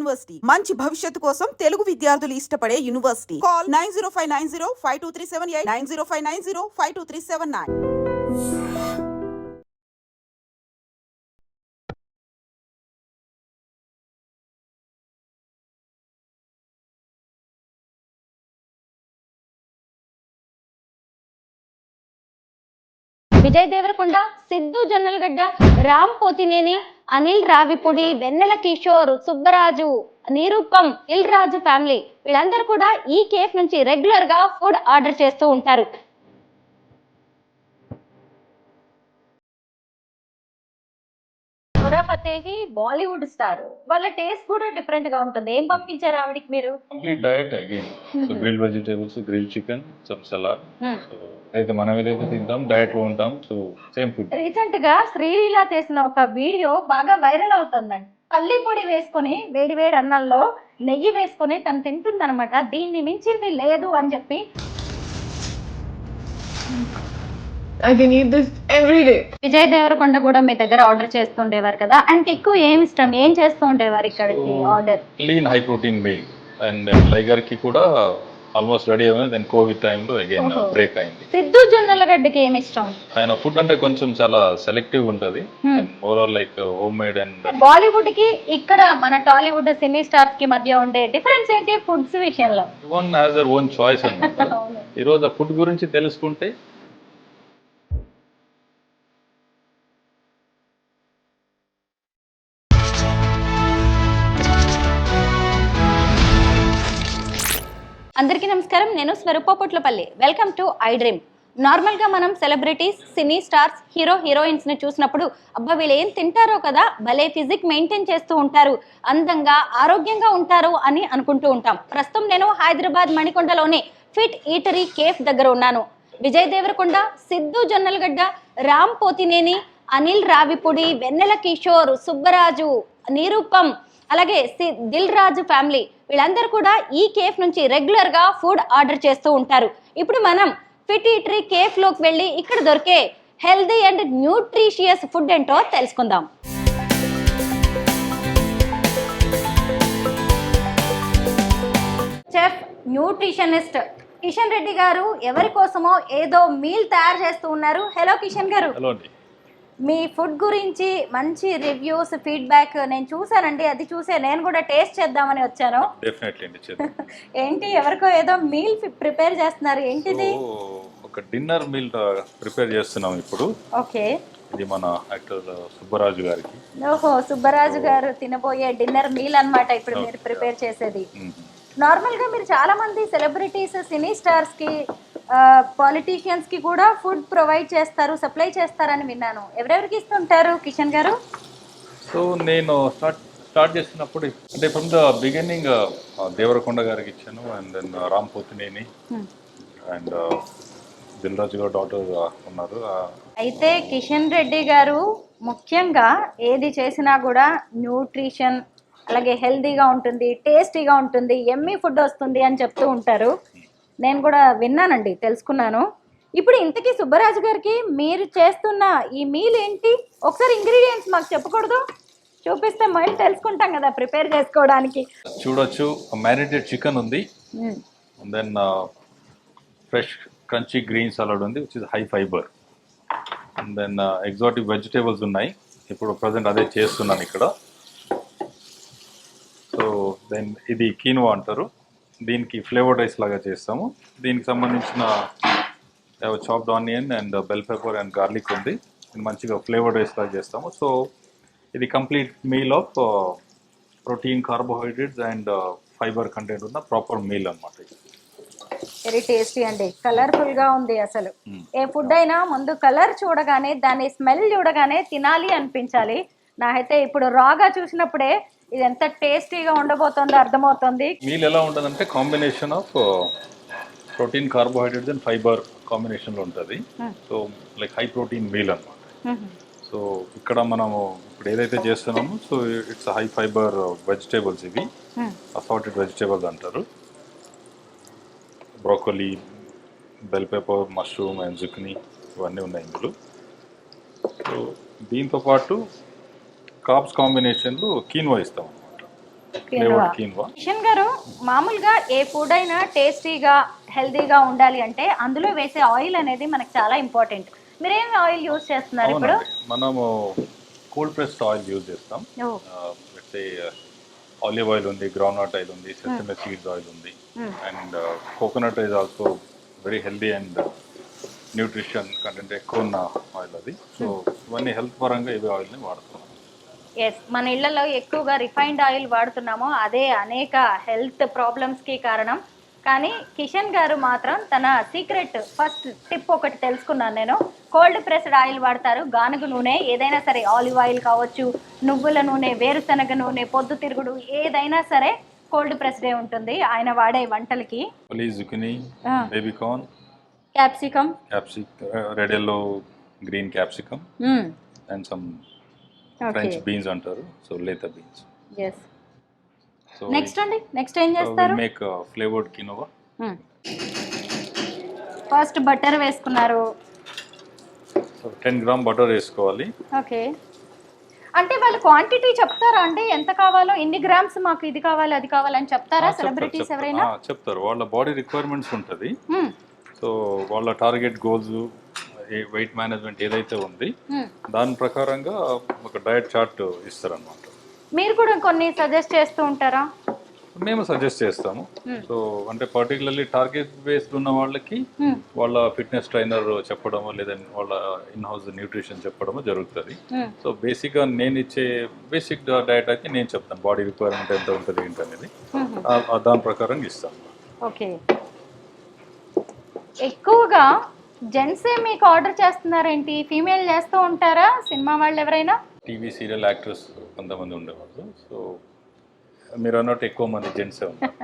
University మంచి భవిష్యత్తు కోసం తెలుగు విద్యార్థులు ఇష్టపడే యూనివర్సిటీ. కాల్ 9059052378 9059052379. విజయ్ దేవరకొండ, సిద్ధు జొన్నలగడ్డ, రామ్ పోతినేని, అనిల్ రావిపూడి, వెన్నెల కిషోర్, సుబ్బరాజు, నిరూపం, ఇల్ రాజు ఫ్యామిలీ వీళ్ళందరూ కూడా ఈ కేఫ్ నుంచి రెగ్యులర్ గా ఫుడ్ ఆర్డర్ చేస్తూ ఉంటారు. ఫతేహి బాలీవుడ్ స్టార్, వాళ్ళ టేస్ట్ కూడా డిఫరెంట్ గా ఉంటుంది. ఏం పంపించారు ఆవిడకి మీరు? Complete diet again. So grilled vegetables, grilled chicken, some salad. So అయితే మనం ఏదైతే తింటాం డయట్ లో ఉంటాం. So same food. రీసెంట్ గా శ్రీలీల చేసిన ఒక వీడియో బాగా వైరల్ అవుతుందండి. పల్లి పొడి వేసుకొని వేడి వేడి అన్నంలో నెయ్యి వేసుకొని తను తింటుంది అనమాట. దీన్ని మించింది లేదు అని చెప్పి. I can eat this every day. Vijay Devarakonda కూడా మీ దగ్గర ఆర్డర్ చేస్తుండేవారు కదా, అంటే ఎక్కువ ఏమి ఇష్టం, ఏం చేస్తూ ఉండేవారు ఇక్కడికి order? Lean high protein meal. And Liger కి కూడా ఆల్మోస్ట్ రెడీ అయింది. దెన్ కోవిడ్ టైంలో అగైన్ బ్రేక్ అయింది. సిద్ధు జొన్నలగడ్డకి ఏమి ఇష్టం? ఆయన ఫుడ్ అంటే కొంచెం చాలా సెలెక్టివ్ ఉంటది. Overall like home made. And Bollywood కి ఇక్కడ మన టాలీవుడ్ సినీ స్టార్స్ కి మధ్య ఉండే డిఫరెన్స్ ఏంటి ఫుడ్స్ విషయంలో? One has their own choice అన్నమాట. ఈ రోజు ఆ ఫుడ్ గురించి తెలుసుకుంటే అందరికీ నమస్కారం, నేను స్వరూప పొట్లపల్లి. Welcome to I Dream. నార్మల్గా మనం సెలబ్రిటీస్, సినీ స్టార్స్, హీరోయిన్స్ని చూసినప్పుడు అబ్బా వీళ్ళు ఏం తింటారో కదా, భలే ఫిజిక్ మెయింటైన్ చేస్తూ ఉంటారు, అందంగా ఆరోగ్యంగా ఉంటారు అని అనుకుంటూ ఉంటాం. ప్రస్తుతం నేను హైదరాబాద్ మణికొండలోని ఫిట్ ఈటరీ కేఫ్ దగ్గర ఉన్నాను. విజయ్ దేవరకొండ, సిద్ధు జొన్నలగడ్డ, రామ్ పోతినేని, అనిల్ రావిపూడి, వెన్నెల కిషోర్, సుబ్బరాజు, నిరూపం, అలాగే దిల్ రాజు ఫ్యామిలీ వీళ్ళందరూ కూడా ఈ కేఫ్ నుంచి రెగ్యులర్ గా ఫుడ్ ఆర్డర్ చేస్తూ ఉంటారు. ఇప్పుడు మనం ఫిట్ ఈటరీ కేఫ్ లోకి వెళ్ళి ఇక్కడ దొరికే హెల్దీ అండ్ న్యూట్రిషియస్ ఫుడ్ ఏంటో తెలుసుకుందాం. చెఫ్, న్యూట్రిషనిస్ట్ కిషన్ రెడ్డి గారు ఎవరి కోసమో ఏదో మీల్ తయారు చేస్తూ ఉన్నారు. హలో కిషన్ గారు. మీ ఫుడ్ గురించి మంచి రివ్యూస్, ఫీడ్బ్యాక్ నేను చూసానండి. అది చూసే నేను కూడా టేస్ట్ చేద్దామని వచ్చాను. ఏంటి, ఎవరికో ఏదో మీల్ ప్రిపేర్ చేస్తున్నారు, ఏంటిది? ఒక డిన్నర్ మీల్ ప్రిపేర్ చేస్తున్నాం ఇప్పుడు. ఓకే, ఇది మన యాక్టర్ సుబ్బరాజు గారికి. ఓహో, సుబ్బరాజు గారు తినబోయే డిన్నర్ మీల్ అన్నమాట ఇప్పుడు మీరు ప్రిపేర్ చేసేది. నార్మల్ గా మీరు చాలా మంది సెలబ్రిటీస్, సినీ స్టార్స్ కి, పాలిటీషియన్స్ కి కూడా ఫుడ్ ప్రొవైడ్ చేస్తారు, సప్లై చేస్తారని విన్నాను. ఎవరెవరికి ఇస్తుంటారు కిషన్ గారు? సో నేను స్టార్ట్ చేసినప్పుడు అంటే ఫ్రమ్ ద బిగినింగ్ దేవరకొండ గారికి ఇచ్చాను. And then Ram Pothineni and Dil Raju గారు డాటర్ ఉన్నారు. అయితే కిషన్ రెడ్డి గారు ముఖ్యంగా ఏది చేసినా కూడా న్యూట్రిషన్, అలాగే హెల్దీగా ఉంటుంది, టేస్టీగా ఉంటుంది, ఎమ్మీ ఫుడ్ వస్తుంది అని చెప్తూ ఉంటారు. నేను కూడా విన్నానండి, తెలుసుకున్నాను. ఇప్పుడు ఇంతకీ సుబ్బరాజు గారికి మీరు చేస్తున్న ఈ మీల్ ఏంటి? ఒకసారి ఇంగ్రీడియంట్స్ మాకు చెప్పకూడదు? చూపిస్తే మళ్ళీ తెలుసుకుంటాం కదా ప్రిపేర్ చేసుకోవడానికి. చూడొచ్చు, మ్యారినేటెడ్ చికెన్ ఉంది. Then fresh crunchy green salad ఉంది, which is high fibre. And then exotic vegetables ఉన్నాయి. ఇప్పుడు ప్రజెంట్ అదే చేస్తున్నాను ఇక్కడ. సో దెన్ ఇది కీన్వా అంటారు. దీనికి ఫ్లేవర్డ్ రైస్ లాగా చేస్తాము. దీనికి సంబంధించిన chopped onion and bell pepper and garlic ఉంది. మంచిగా ఫ్లేవర్డ్ రైస్ లాగా చేస్తాము. సో ఇది complete meal of protein, carbohydrates and fibre content ఉన్న ప్రాపర్ మీల్ అన్నమాట. వెరీ టేస్టీ అండి, కలర్ఫుల్ గా ఉంది. అసలు ఏ ఫుడ్ అయినా ముందు కలర్ చూడగానే, దాని స్మెల్ చూడగానే తినాలి అనిపించాలి. నాకైతే ఇప్పుడు రాగా చూసినప్పుడే ఇది ఎంత టేస్టీగా ఉండబోతుందో అర్థమవుతుంది. మీల్ ఎలా ఉంటుందంటే combination of protein, carbohydrates and fibre combination లో ఉంటుంది. So like high protein meal అన్నమాట. సో ఇక్కడ మనము ఇప్పుడు ఏదైతే చేస్తున్నామో, so it's high fibre vegetables. ఇవి అసార్టెడ్ వెజిటేబుల్స్ అంటారు. Broccoli, bell pepper, mushroom and zucchini ఇవన్నీ ఉన్నాయి ఇందులో. సో దీంతో పాటు కార్బ్స్ కాంబినేషన్లో కీన్వా ఇస్తాం అన్నమాట. Flavoured quinoa. కిషన్ గారు, మామూలుగా ఏ ఫుడ్ అయినా టేస్టీగా హెల్తీగా ఉండాలి అంటే అందులో వేసే ఆయిల్ అనేది మనకు చాలా ఇంపార్టెంట్. మీరేం ఆయిల్ యూజ్ చేస్తున్నారు ఇప్పుడు? మనము కోల్డ్ ప్రెస్డ్ ఆయిల్ యూజ్ చేస్తాం. ఆలివ్ ఆయిల్ ఉంది, గ్రౌండ్నట్ ఆయిల్ ఉంది, సెసమే సీడ్స్ ఆయిల్ ఉంది, and coconut is also very healthy and nutrition content ఎక్కువ ఉన్న ఆయిల్ అది. సో ఇవన్నీ హెల్త్ పరంగా ఇవి ఆయిల్ని వాడుతున్నాం. ఎస్, మన ఇళ్లలో ఎక్కువగా రిఫైన్డ్ ఆయిల్ వాడుతున్నాము, అదే అనేక హెల్త్ ప్రాబ్లమ్స్కి కారణం. కానీ కిషన్ గారు మాత్రం తన సీక్రెట్ ఫస్ట్ టిప్ ఒకటి తెలుసుకున్నాను నేను. కోల్డ్ ప్రెస్డ్ ఆయిల్ వాడతారు, గానుగ నూనె, ఏదైనా సరే ఆలివ్ ఆయిల్ కావచ్చు, నువ్వుల నూనె, వేరుశనగ నూనె, పొద్దుతిరుగుడు, ఏదైనా సరే కోల్డ్ ప్రెస్డే ఉంటుంది ఆయన వాడే వంటలకి. Zucchini, baby corn, capsicum, red yellow green capsicum and some French beans అంటారు, సో లేత బీన్స్. ఎస్. సో నెక్స్ట్ అండి, నెక్స్ట్ ఏం చేస్తారు? Make flavoured quinoa. First butter వేసుకున్నారు. సో 10 గ్రామ్ బటర్ వేసుకోవాలి. ఓకే. అంటే వాళ్ళు క్వాంటిటీ చెప్తారా అండి, ఎంత కావాలో, ఇన్ని గ్రామ్స్ మాకు ఇది కావాలి అది కావాలని చెప్తారా సెలబ్రిటీస్ ఎవరైనా? చెప్తారు, వాళ్ళ బాడీ రిక్వైర్మెంట్స్ ఉంటుంది. సో వాళ్ళ టార్గెట్ గోల్స్, వెయిట్ మేనేజ్మెంట్ ఏదైతే ఉంది దాని ప్రకారంగా ఒక డయట్ చార్ట్ ఇస్తారన్నమాట. మీరు కూడా కొన్ని సజెస్ట్ చేస్తూ ఉంటారా? మేము సజెస్ట్ చేస్తాము. సో అంటే పర్టికులర్లీ టార్గెట్ బేస్డ్ ఉన్న వాళ్ళకి వాళ్ళ ఫిట్నెస్ ట్రైనర్ చెప్పడమో లేదంటే వాళ్ళ ఇన్ హౌస్ న్యూట్రిషన్ చెప్పడమో జరుగుతుంది. సో బేసిక్గా నేను ఇచ్చే బేసిక్ డయట్ అయితే నేను చెప్తాను, బాడీ రిక్వైర్మెంట్ ఎంత ఉంటుంది ఏంటనేది దాని ప్రకారం ఇస్తాను. ఓకే. ఎక్కువగా జెంట్సే మీకు ఆర్డర్ చేస్తున్నారేంటి, ఫీమేల్ చేస్తూ ఉంటారా సినిమా వాళ్ళు ఎవరైనా? టీవీ సీరియల్ యాక్టర్స్ కొంతమంది ఉండేవాళ్ళు. సో మీరు అన్నట్టు ఎక్కువ మంది జెంట్సే ఉన్నారు.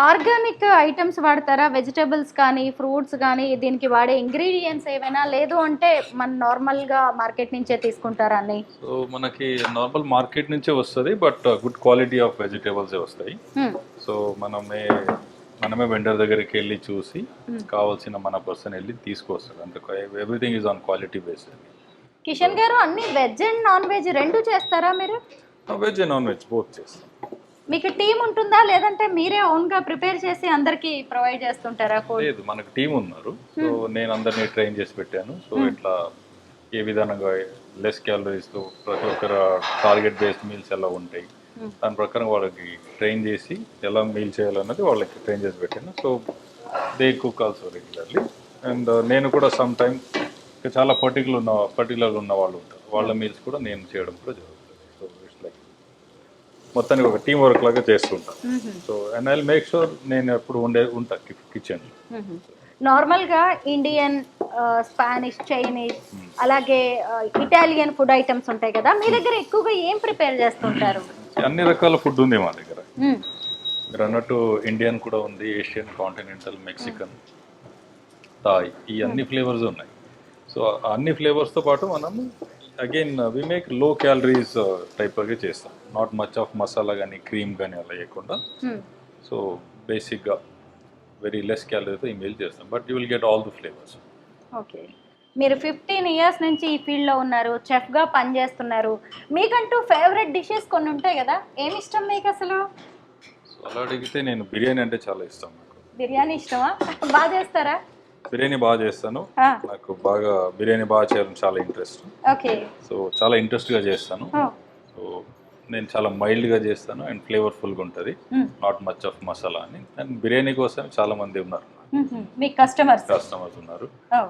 ఆర్గానిక్ ఐటమ్స్ వాడతారా, వెజిటబుల్స్ కానీ ఫ్రూట్స్ కానీ? దీనికి వాడే ఇంగ్రీడియంట్స్ ఏమైనా లేదు అంటే మన నార్మల్గా మార్కెట్ నుంచే తీసుకుంటారా అన్ని? సో మనకి నార్మల్ మార్కెట్ నుంచే వస్తుంది, బట్ గుడ్ క్వాలిటీ ఆఫ్ వెజిటేబుల్సే వస్తాయి. సో మనమే వెండర్ దగ్గరికి వెళ్ళి చూసి కావాల్సిన మన పర్సన్ వెళ్ళి తీసుకొస్తారు. అంటే everything is on quality based. Kishan గారు, అన్ని వెజ్ అండ్ నాన్ వెజ్ రెండు చేస్తారా మీరు? Veg and non veg both చేస్తాం. మీకు టీం ఉంటుందా లేదంటే మీరే ఓన్గా ప్రిపేర్ చేసి అందరికి ప్రొవైడ్ చేస్తుంటారా? లేదు, మనకు టీం ఉన్నారు. సో నేను అందరినీ ట్రైన్ చేసి పెట్టాను. సో ఇట్లా ఏ విధానంగా లెస్ క్యాలరీస్తో ప్రతి ఒక్కరు టార్గెట్ బేస్డ్ మీల్స్ ఎలా ఉంటాయి దాని ప్రకారం వాళ్ళకి ట్రైన్ చేసి ఎలా మీల్ చేయాలన్నది వాళ్ళకి ట్రైన్ చేసి పెట్టాను. So they cook also regularly. And నేను కూడా సమ్ టైమ్ చాలా పర్టికులర్ ఉన్న వాళ్ళు ఉంటారు, వాళ్ళ మీల్స్ కూడా నేను చేయడం కూడా జరుగుతుంది. సో ఇట్స్ లైక్ మొత్తానికి ఒక టీం వర్క్ లాగా చేస్తుంటాను. So and I will make sure నేను ఎప్పుడు ఉంటా కిచెన్. నార్మల్గా ఇండియన్, స్పానిష్, చైనీస్, అలాగే ఇటాలియన్ ఫుడ్ ఐటమ్స్ ఉంటాయి కదా, మీ దగ్గర ఎక్కువగా ఏం ప్రిపేర్ చేస్తుంటారు? అన్ని రకాల ఫుడ్ ఉంది మా దగ్గర. మీరు అన్నట్టు ఇండియన్ కూడా ఉంది, ఏషియన్, కాంటినెంటల్, మెక్సికన్, థాయ్, ఈ అన్ని ఫ్లేవర్స్ ఉన్నాయి. సో అన్ని ఫ్లేవర్స్తో పాటు మనము అగైన్ వి మేక్ లో క్యాలరీస్ టైప్గా చేస్తాం. నాట్ మచ్ ఆఫ్ మసాలా కానీ క్రీమ్ కానీ అలా లేకుండా. సో బేసిక్గా వెరీ లెస్ క్యాలరీతో ఈ మీల్ చేస్తాం, but you will get all the flavours. Okay. మీరు 15 ఇయర్స్ నుంచి ఈ ఫీల్డ్లో ఉన్నారు, చెఫ్గా పనిచేస్తున్నారు. మీకంటూ ఫేవరెట్ డిషెస్ కొన్ని ఉంటాయి కదా, ఏమి ఇష్టం మీకు అసలు? సో అలా అడిగితే నేను బిర్యానీ అంటే చాలా ఇష్టం. నాకు బిర్యానీ ఇష్టమా? బాగా చేస్తారా? బిర్యానీ బాగా చేస్తాను. నాకు బిర్యానీ బాగా చేయడం చాలా ఇంట్రెస్ట్. ఓకే. సో చాలా ఇంట్రెస్ట్గా చేస్తాను. సో నేను చాలా మైల్డ్గా చేస్తాను అండ్ ఫ్లేవర్ఫుల్గా ఉంటుంది, నాట్ మచ్ ఆఫ్ మసాలా అని. అండ్ బిర్యానీ కోసం చాలా మంది ఉన్నారు, మీ కస్టమర్స్ ఉన్నారు.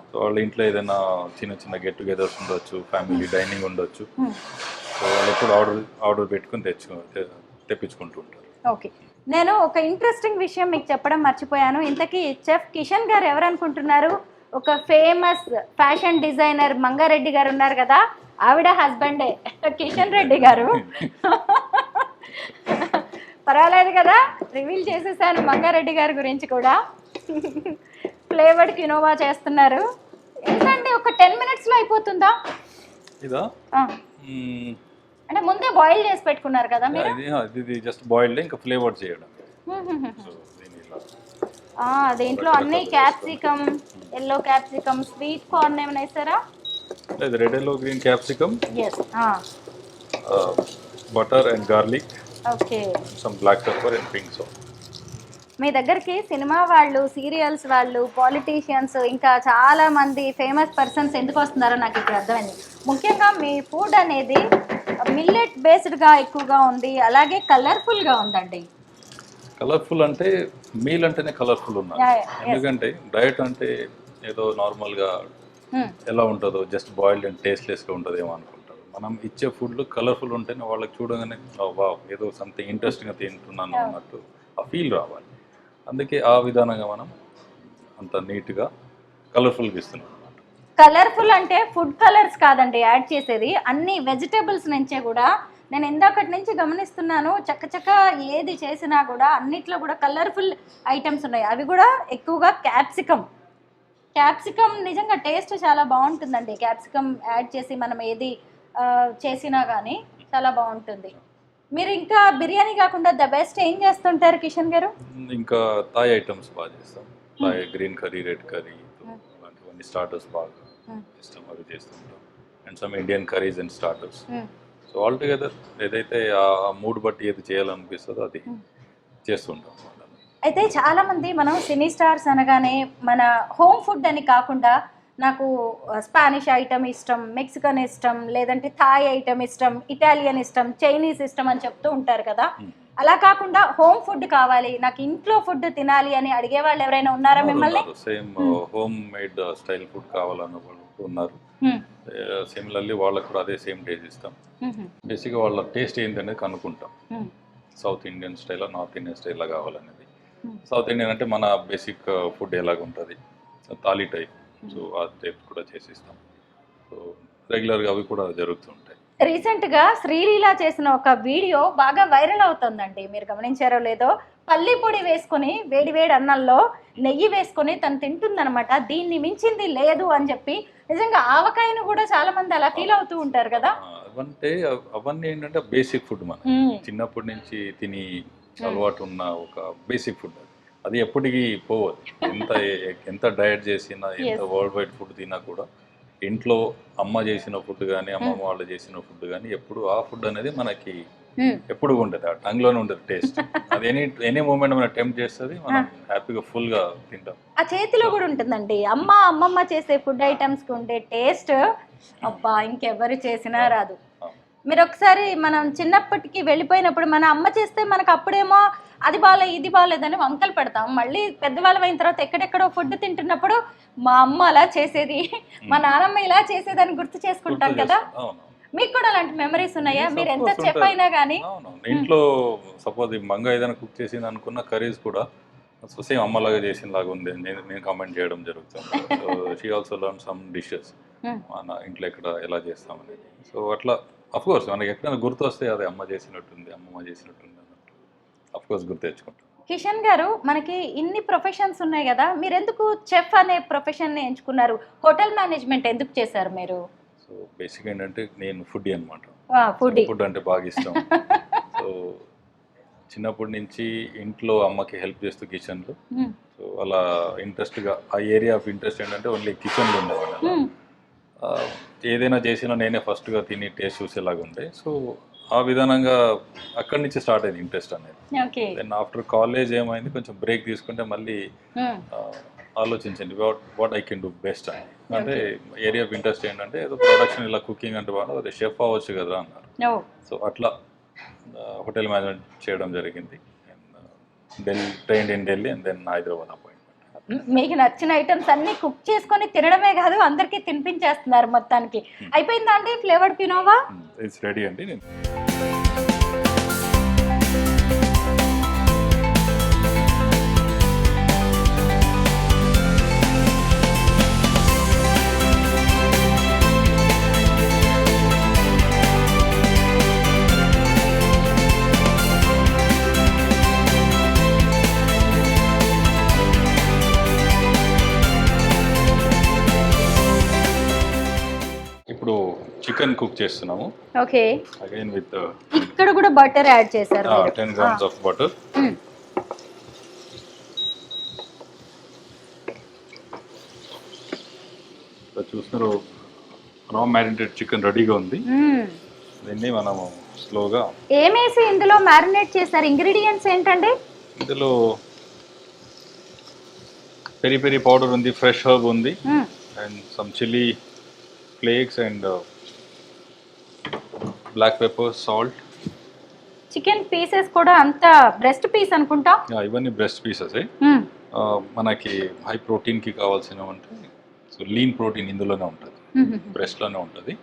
సో వాళ్ళ ఇంట్లో ఏదైనా చిన్న గెట్ టుగెదర్స్ ఉండొచ్చు, ఫ్యామిలీ డైనింగ్ ఉండొచ్చు. సో వాళ్ళు ఎప్పుడు ఆర్డర్ పెట్టుకుని తెప్పించుకుంటూ ఉంటారు. ఓకే. నేను ఒక ఇంట్రెస్టింగ్ విషయం మీకు చెప్పడం మర్చిపోయాను. ఇంతకీ చెఫ్ కిషన్ గారు ఎవరనుకుంటున్నారు? ఒక ఫేమస్ ఫ్యాషన్ డిజైనర్ మంగారెడ్డి గారు ఉన్నారు కదా, ఆవిడ హస్బెండే కిషన్ రెడ్డి గారు. పర్వాలేదు కదా, రివీల్ చేసేసాను మంగారెడ్డి గారి గురించి కూడా. ఫ్లేవర్డ్ కినోవా చేస్తున్నారు. ఏంటంటే ఒక 10 minutesలో అయిపోతుందా ఇదా? అంటే ముందే బాయిల్ చేసి పెట్టుకున్నారు కదా మీరు? ఇది జస్ట్ బాయిల్డ్, ఇంకా ఫ్లేవర్ చేయడం. దీంట్లో అన్ని capsicum, yellow capsicum, sweet corn ఏమైనా వేసారా? Red yellow green capsicum, butter and garlic, okay. Some black pepper and pink salt. మీ దగ్గరికి సినిమా వాళ్ళు, సీరియల్స్ వాళ్ళు, పాలిటీషియన్స్ ఇంకా చాలా మంది ఫేమస్ పర్సన్స్ ఎందుకు వస్తున్నారో నాకు ఇప్పుడు అర్థమైంది. ముఖ్యంగా మీ ఫుడ్ అనేది మిల్లెట్ బేస్డ్గా ఎక్కువగా ఉంది, అలాగే కలర్ఫుల్గా ఉందండి. కలర్ఫుల్ అంటే మీల్ అంటేనే కలర్ఫుల్ ఉన్నారు. Yeah, yeah, yes. ఎందుకంటే డయట్ అంటే ఏదో నార్మల్గా ఎలా ఉంటుందో జస్ట్ బాయిల్డ్ అండ్ టేస్ట్లెస్గా ఉంటుందేమో అనుకుంటారు. మనం ఇచ్చే ఫుడ్లు కలర్ఫుల్ ఉంటేనే వాళ్ళకి చూడగానే వా ఏదో సంథింగ్ ఇంట్రెస్టింగ్గా తింటున్నాను అన్నట్టు ఆ ఫీల్ రావాలి. అందుకే ఆ విధానంగా మనం అంత నీట్గా కలర్ఫుల్గా ఇస్తున్నాం అన్నమాట. కలర్ఫుల్ అంటే ఫుడ్ కలర్స్ కాదండి యాడ్ చేసేది, అన్ని వెజిటేబుల్స్ నుంచే కూడా. నేను ఇందాకటి నుంచి గమనిస్తున్నాను, చక్క ఏది చేసినా కూడా అన్నిట్లో కూడా కలర్ఫుల్ ఐటమ్స్ ఉన్నాయి. అవి కూడా ఎక్కువగా క్యాప్సికమ్ నిజంగా టేస్ట్ చాలా బాగుంటుందండి. క్యాప్సికమ్ యాడ్ చేసి మనం ఏది చేసినా కానీ చాలా బాగుంటుంది. మీరు ఇంకా బిర్యానీ కాకుండా ద బెస్ట్ ఏం చేస్తుంటారు కిషన్ గారు? ఇంకా థాయ్ ఐటమ్స్ బాగా చేస్తాం. Thai green curry, red curry అలాంటివన్నీ స్టార్టర్స్ బాగా ఇష్టం, అవి చేస్తుంటాం. And some Indian curries and starters. So all together ఏదైతే ఆ మూడ్ బట్టి ఏది చేయాలనిపిస్తుందో అది చేస్తుంటాం. అయితే చాలామంది మనం సినీ స్టార్స్ అనగానే మన హోమ్ ఫుడ్ అని కాకుండా నాకు స్పానిష్ ఐటమ్ ఇష్టం, మెక్సికన్ ఇష్టం, లేదంటే థాయ్ ఐటమ్ ఇష్టం, ఇటాలియన్ ఇష్టం, చైనీస్ ఇష్టం అని చెప్తూ ఉంటారు కదా. అలా కాకుండా హోమ్ ఫుడ్ కావాలి, నాకు ఇంట్లో ఫుడ్ తినాలి అని అడిగే వాళ్ళు ఎవరైనా ఉన్నారా మిమ్మల్ని? Same home made style food కావాలన్న వాళ్ళు ఉన్నారు. సిమిలర్లీ వాళ్ళకు కూడా అదే సేమ్ టేస్ట్ ఇస్తాం. బేసిక్గా వాళ్ళ టేస్ట్ ఏంటనేది కనుక్కుంటాం. సౌత్ ఇండియన్ స్టైలా, నార్త్ ఇండియన్ స్టైలా కావాలనేది. సౌత్ ఇండియన్ అంటే మన బేసిక్ ఫుడ్ ఎలాగ ఉంటుంది, థాలీ టైప్, సో ఆ టైప్ కూడా చేసిస్తాం. సో రెగ్యులర్గా అవి కూడా జరుగుతుంటాయి. రీసెంట్గా శ్రీలీల చేసిన ఒక వీడియో బాగా వైరల్ అవుతుందండి, మీరు గమనించారో లేదో. పల్లి పొడి వేసుకొని వేడి అన్నంలో నెయ్యి వేసుకొని తను తింటుందనమాట. దీన్ని మించింది లేదు అని చెప్పి. నిజంగా ఆవకాయను కూడా చాలా మంది అలా ఫీల్ అవుతూ ఉంటారు కదా. అవన్నీ ఏంటంటే బేసిక్ ఫుడ్, మన చిన్నప్పటి నుంచి తిని అలవాటు ఉన్న ఒక బేసిక్ ఫుడ్. అది ఎప్పటికీ పోవదు. ఎంత డయట్ చేసినా, ఎంత వరల్డ్ వైడ్ ఫుడ్ తిన్నా కూడా ఇంట్లో అమ్మ చేసిన ఫుడ్ కానీ, అమ్మమ్మ వాళ్ళు చేసిన ఫుడ్ కానీ ఎప్పుడు ఆ ఫుడ్ అనేది మనకి ఎప్పుడు ఉంటుంది, ఆ టంగ్లోనే ఉంటుంది టేస్ట్. అది ఎనీ మూమెంట్ మనం టెంప్ట్ చేస్తుంది, మనం హ్యాపీగా ఫుల్గా తింటాం. ఆ చేతిలో కూడా ఉంటుందండి. అమ్మమ్మ చేసే ఫుడ్ ఐటమ్స్కి ఉండే టేస్ట్ అబ్బా ఇంకెవరు చేసినా రాదు. మీరు ఒకసారి మనం చిన్నప్పటికి వెళ్ళిపోయినప్పుడు మన అమ్మ చేస్తే మనకు అప్పుడేమో అది బాగాలేదు ఇది బాగాలేదని వంకలు పెడతాం. మళ్ళీ పెద్దవాళ్ళం అయిన తర్వాత ఎక్కడెక్కడో ఫుడ్ తింటున్నప్పుడు మా అమ్మ అలా చేసేది, మా నాన్నమ్మ ఇలా చేసేదని గుర్తు చేసుకుంటాం కదా. మీకు కూడా అలాంటి మెమరీస్ ఉన్నాయా? మీరు ఎంత చెఫ్ అయినా కానీ ఇంట్లో సపోజ్ మంగ ఏదైనా కుక్ చేసింది అనుకున్న కర్రీస్ కూడా సో సేమ్ అమ్మలాగా చేసిన లాగా ఉంది నేను కామెంట్ చేయడం జరుగుతుంది. So she also learn some dishes మన ఇంట్లో ఎక్కడ ఎలా చేస్తామనేది. సో అట్లా అఫ్కోర్స్ మనకి ఎక్కడైనా గుర్తు వస్తే అదే అమ్మ చేసినట్టుంది, అమ్మమ్మ చేసినట్టుంది అన్నట్టు అఫ్కోర్స్ గుర్తు తెచ్చుకుంటాం. కిషన్ గారు, మనకి ఇన్ని ప్రొఫెషన్స్ ఉన్నాయి కదా, మీరు ఎందుకు చెఫ్ అనే ప్రొఫెషన్ని ఎంచుకున్నారు? హోటల్ మేనేజ్మెంట్ ఎందుకు చేశారు మీరు? సో బేసిక్ ఏంటంటే నేను ఫుడ్ అనమాట. ఫుడ్ అంటే బాగా ఇష్టం. సో చిన్నప్పటి నుంచి ఇంట్లో అమ్మకి హెల్ప్ చేస్తూ కిచెన్లో, సో అలా ఇంట్రెస్ట్గా ఆ ఏరియా ఆఫ్ ఇంట్రెస్ట్ ఏంటంటే ఓన్లీ కిచెన్లో ఉండేవాళ్ళు. ఏదైనా చేసినా నేనే ఫస్ట్గా తిని టేస్ట్ చూసేలాగా ఉండే. సో ఆ విధానంగా అక్కడి నుంచి స్టార్ట్ అయింది ఇంట్రెస్ట్ అనేది. దెన్ ఆఫ్టర్ కాలేజ్ ఏమైంది, కొంచెం బ్రేక్ తీసుకుంటే మళ్ళీ ఆలోచించండి what I can do best అని. అంటే ఏరియా ఆఫ్ ఇంట్రెస్ట్ ఏంటంటే ఏదో ప్రొడక్షన్ ఇలా కుకింగ్ అంటే వాడు అదే షెఫ్ అవ్వచ్చు కదా అన్నారు. సో అట్లా హోటల్ మేనేజ్మెంట్ చేయడం జరిగింది. Trained in Delhi and then Hyderabad appointment. మీకు నచ్చిన ఐటమ్స్ అన్ని కుక్ చేసుకొని తినడమే కాదు, అందరికీ తినిపించేస్తున్నారు మొత్తానికి. అయిపోయిందా అండి ఫ్లేవర్డ్ క్వినోవా? ఇట్స్ రెడీ అండి. ఇప్పుడు చికెన్ కుక్ చేస్తున్నాము. ఓకే. అగైన్ విత్ ఇక్కడ కూడా బటర్ యాడ్ చేశారు. 10 grams ఆఫ్ బటర్. చూస్తున్నారు రా మ్యారినేటెడ్ చికెన్ రెడీగా ఉంది. దీన్ని మనము స్లోగా ఏమేసి ఇందులో మ్యారినేట్ చేశారు? ఇంగ్రీడియంట్స్ ఏంటండి? ఇందులో పెరి పెరి పౌడర్ ఉంది, ఫ్రెష్ హర్బ్ ఉంది, and some chilli flakes and black pepper, salt. Chicken pieces కూడా అంతా బ్రెస్ట్ పీస్ అనుకుంటా. ఇవన్నీ బ్రెస్ట్ పీసెస్. మనకి హై ప్రోటీన్కి కావాల్సినవి అంటే సో లీన్ ప్రోటీన్ ఇందులోనే ఉంటుంది, బ్రెస్ట్లోనే ఉంటుంది.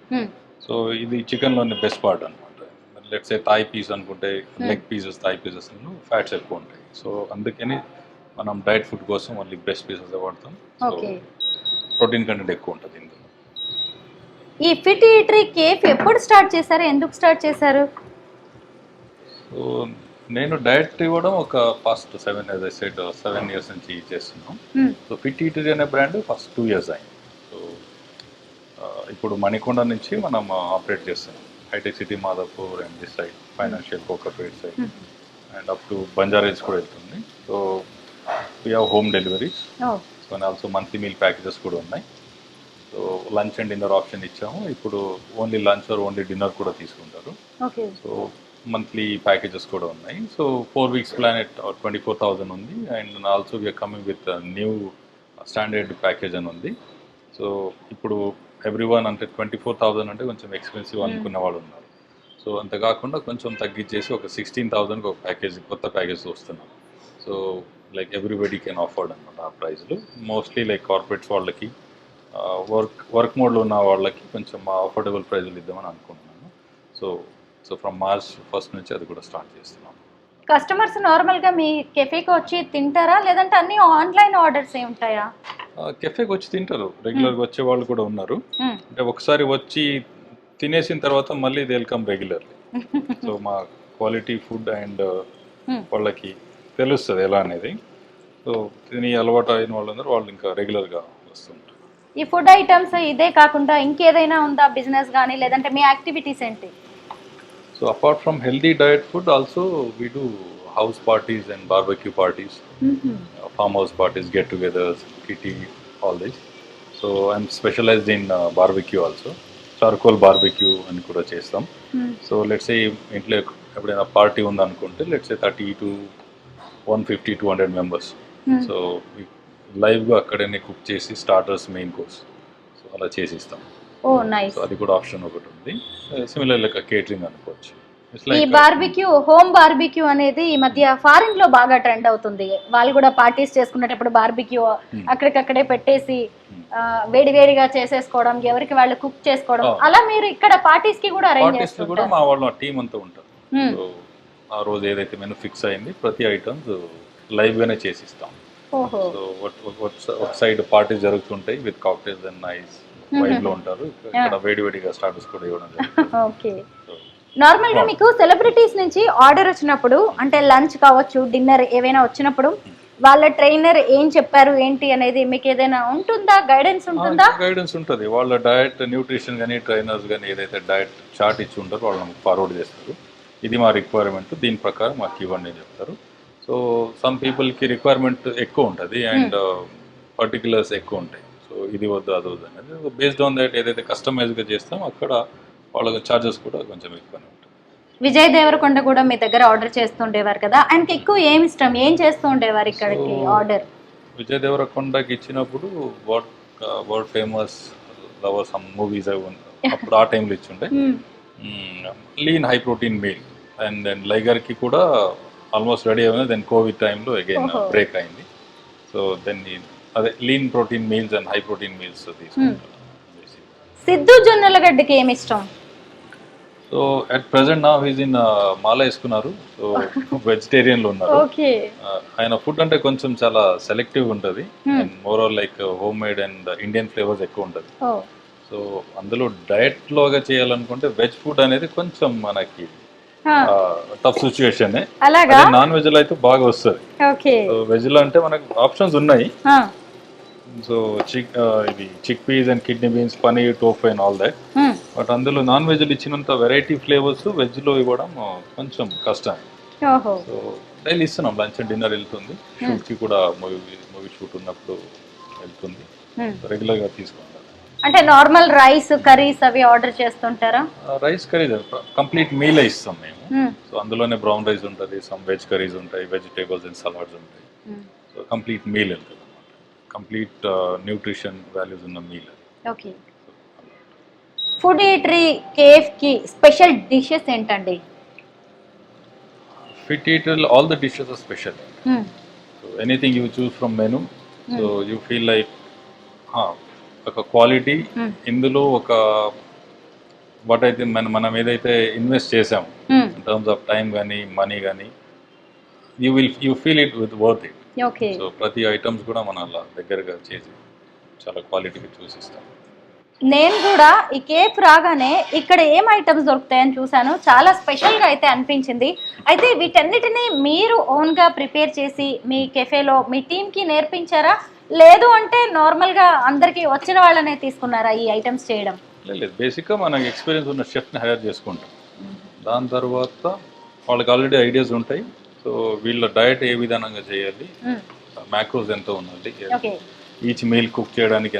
సో ఇది చికెన్లోనే బెస్ట్ పార్ట్ అనమాట. లెట్స్ ఏ థాయ్ పీస్ అనుకుంటే leg pieces, thigh pieces fats ఎక్కువ ఉంటాయి. సో అందుకని మనం డైట్ ఫుడ్ కోసం ఓన్లీ బ్రెస్ట్ పీసెస్ వాడతాం. సో ప్రోటీన్ కంటెంట్ ఎక్కువ ఉంటుంది ఇందులో. ఈ ఫిట్ ఈటరీ కేఫ్ ఎప్పుడు స్టార్ట్ చేశారు, ఎందుకు స్టార్ట్ చేశారు? సో నేను డైట్ ఇవ్వడం ఒక ఫస్ట్ 7 years నుంచి చేస్తున్నాం. సో ఫిట్ ఈటరీ అనే బ్రాండ్ ఫస్ట్ 2 years అయింది. సో ఇప్పుడు మణికొండ నుంచి మనం ఆపరేట్ చేస్తున్నాం. Hitech city, Madhapur and this side financial Kokapet side and up to Banjara Hills కూడా వెళ్తుంది. So we have home deliveries. So and also monthly meal packages కూడా ఉన్నాయి. So lunch and dinner option ఇచ్చాము. ఇప్పుడు only lunch or only dinner కూడా తీసుకుంటారు. So monthly packages కూడా ఉన్నాయి. సో 4 weeks ప్లాన్ ఎట్ 24,000 ఉంది. And also we are coming with new standard package అని ఉంది. సో ఇప్పుడు ఎవ్రీవన్ అంటే 24,000 అంటే కొంచెం ఎక్స్పెన్సివ్ అనుకున్న వాళ్ళు ఉన్నారు. సో అంతే కాకుండా కొంచెం తగ్గించేసి ఒక 16,000కి ఒక ప్యాకేజ్, కొత్త ప్యాకేజ్ వస్తున్నాం. So like everybody can afford అనమాట ఆ ప్రైస్లో. మోస్ట్లీ లైక్ కార్పొరేట్స్ వాళ్ళకి, వర్క్ మోడ్లో ఉన్న వాళ్ళకి కొంచెం అఫోర్డబుల్ ప్రైజ్లు ఇద్దామని అనుకుంటున్నాను. సో ఫ్రమ్ March 1st నుంచి అది కూడా స్టార్ట్ చేస్తున్నాం. కస్టమర్స్ నార్మల్గా మీ కెఫేకి వచ్చి తింటారా, లేదంటే అన్ని ఆన్లైన్ ఆర్డర్స్ ఏ ఉంటాయా? కెఫేకి వచ్చి తింటారు, రెగ్యులర్గా వచ్చే వాళ్ళు కూడా ఉన్నారు. అంటే ఒకసారి వచ్చి తినేసిన తర్వాత మళ్ళీ they will come regularly. So మా క్వాలిటీ ఫుడ్ అండ్ వాళ్ళకి తెలుస్తుంది ఎలా అనేది. సో తిని అలవాటు అయిన వాళ్ళందరూ వాళ్ళు ఇంకా రెగ్యులర్గా వస్తుంటారు. ఈ ఫుడ్ ఐటమ్స్ ఇదే కాకుండా ఇంకేదైనా ఉందా బిజినెస్ కానీ, లేదంటే మీ యాక్టివిటీస్ ఏంటి? So apart from healthy diet food, also we do house parties and barbecue parties, farmhouse parties, get-togethers, kitty, all this. So I'm specialized in barbecue also, charcoal barbecue and kuda chestam. So let's say intlo epudaina party undi anukunte, let's say 30 to 150, 200 members. So we live ga akkadene cook chesi starters, main course. So ala chesistam. Oh nice. So అది కూడా option ఒకటి ఉంది. Similar like catering అనుకోవచ్చు. ఈ barbecue, home barbecue అనేది ఈ మధ్య foreign లో బాగా ట్రెండ్ అవుతుంది. వాళ్ళు కూడా పార్టీస్ చేసుకునేటప్పుడు బార్బిక్యూ అక్కడికక్కడే పెట్టేసి వేడివేడిగా చేసేసుకోవడం, ఎవరికి వాళ్ళు కుక్ చేసుకోవడం, అలా మీరు ఇక్కడ పార్టీస్ కి కూడా అరేంజ్ చేస్తారు? కూడా మా వాళ్ళ టీం అంతా ఉంటారు. సో ఆ రోజు ఏదైతే మెనూ ఫిక్స్ అయింది ప్రతి ఐటమ్స్ లైవ్ గానే చేసిస్తాం. సో ఒక సైడ్ పార్టీస్ జరుగుతుంటాయి with cocktails and nice vibe లో ఉంటారు. ఇక్కడ వేడివేడిగా స్టార్టర్స్ కూడా ఇవ్వడం జరుగుతుంది. ఓకే. నార్మల్ గా మీకు సెలబ్రిటీస్ నుంచి ఆర్డర్ వచ్చినప్పుడు, అంటే లంచ్ కావచ్చు, డిన్నర్ ఏవైనా వచ్చినప్పుడు వాళ్ళ ట్రైనర్ ఏం చెప్పారు ఏంటి అనేది మీకు ఏదైనా ఉంటుందా, గైడెన్స్ ఉంటుందా? గైడెన్స్ ఉంటుంది. వాళ్ళ డయట్, న్యూట్రిషన్ కానీ ట్రైనర్స్ కానీ ఏదైతే డయట్ చార్ట్ ఇచ్చి ఉంటారో వాళ్ళు మనకు ఫార్వర్డ్ చేస్తారు. ఇది మా రిక్వైర్మెంట్, దీని ప్రకారం మాకు ఇవ్వండి అని చెప్తారు. సో సమ్ పీపుల్కి రిక్వైర్మెంట్ ఎక్కువ ఉంటుంది అండ్ పర్టికులర్స్ ఎక్కువ ఉంటాయి. సో ఇది వద్దు అది వద్దు అనేది బేస్డ్ ఆన్ దట్ ఏదైతే కస్టమైజ్గా చేస్తామో అక్కడ వాళ్ళ చార్జెస్ కూడా కొంచెం ఎక్కువనే ఉంటాయి. విజయ్ దేవరకొండ కూడా మీ దగ్గర ఆర్డర్ చేస్తుండేవారు కదా, ఆయనకి ఎక్కువ ఏమి ఇష్టం, ఏం చేస్తూ ఉండేవారు ఇక్కడికి ఆర్డర్? విజయ్ దేవరకొండకి ఇచ్చినప్పుడు world famous lover some movies అప్పుడు ఆ టైంలో ఇచ్చుండే lean high protein meal. And then లైగర్కి కూడా ఆల్మోస్ట్ రెడీ అయిపోయింది. దెన్ కోవిడ్ టైంలో అగైన్ బ్రేక్ అయింది. సో దెన్ అదే lean protein meals and high protein meals తీసుకుంటారు. సిద్ధు జొన్నలగడ్డకి ఏమి ఇష్టం? సో అట్ ప్రెసెంట్ నా హీజ్ ఇన్ మాల వేసుకున్నారు. సో వెజిటేరియన్లో ఉన్నారు. ఆయన ఫుడ్ అంటే కొంచెం చాలా సెలెక్టివ్ ఉంటుంది and more or like home made and Indian flavours ఎక్కువ ఉంటుంది. సో అందులో డయట్ లోగా చేయాలనుకుంటే వెజ్ ఫుడ్ అనేది కొంచెం మనకి టఫ్ సిచ్యువేషన్. నాన్ వెజ్ లో అయితే బాగా వస్తుంది. వెజ్ లో అంటే మనకు ఆప్షన్స్ ఉన్నాయి. సో ఇది chickpeas and kidney beans, paneer, tofu and all that. But అందులో నాన్ వెజ్ ఇచ్చినంత వెరైటీ ఫ్లేవర్స్ వెజ్ లో ఇవ్వడం కొంచెం కష్టం. సో డైలీ ఇస్తున్నాం, లంచ్ అండ్ డిన్నర్ వెళ్తుంది. షూట్ కి కూడా మూవీ షూట్ ఉన్నప్పుడు వెళ్తుంది. రెగ్యులర్ గా తీసుకుంటాం. అంటే నార్మల్ రైస్ కర్రీస్ అవి ఆర్డర్ చేస్తుంటారా? రైస్ కర్రీ కంప్లీట్ మీల్ ఇస్తాం మేము. సో అందులోనే బ్రౌన్ రైస్ ఉంటుంది, సమ్ వెజ్ కర్రీస్ ఉంటాయి, వెజిటేబుల్స్ అండ్ సలాడ్స్ ఉంటాయి. సో కంప్లీట్ మీల్ ఉంటుంది అనమాట. కంప్లీట్ న్యూట్రిషన్ వాల్యూస్ ఉన్న మీల్. ఓకే. ఫుడ్ ఈటరీ కేఫ్కి స్పెషల్ డిషెస్ ఏంటండి? Fit Eater, all the dishes are special. So anything you choose from menu, so you feel like ఒక quality ఇందులో ఒక what అయితే మనం ఏదైతే ఇన్వెస్ట్ చేసాం ఇన్ టర్మ్స్ ఆఫ్ టైం కానీ మనీ కానీ you feel it with worth it. Okay. So ప్రతి ఐటమ్స్ కూడా మనం అలా దగ్గరగా చేసి చాలా క్వాలిటీగా చూసిస్తాం. నేను కూడా ఈ కేఫ్ రాగానే ఇక్కడ ఏం ఐటమ్స్ దొరుకుతాయని చూశాను. చాలా స్పెషల్గా అయితే అనిపించింది. అయితే వీటన్నిటిని మీరు ఓన్గా ప్రిపేర్ చేసి మీ కెఫేలో మీ టీమ్కి నేర్పించారా, లేదు అంటే నార్మల్గా అందరికీ వచ్చిన వాళ్ళనే తీసుకున్నారా ఈ ఐటమ్స్ చేయడం? లేదు, బేసిక్గా మనకి ఎక్స్పీరియన్స్ ఉన్న షెఫ్ని హైర్ చేసుకుంటాం. దాని తర్వాత వాళ్ళకి ఆల్రెడీ ఐడియాస్ ఉంటాయి. సో వీళ్ళ డయట్ ఏ విధానంగా చేయాలి, మ్యాక్రోస్ ఎంత ఉన్నది, ఈచ్ మీల్ కుక్ చేయడానికి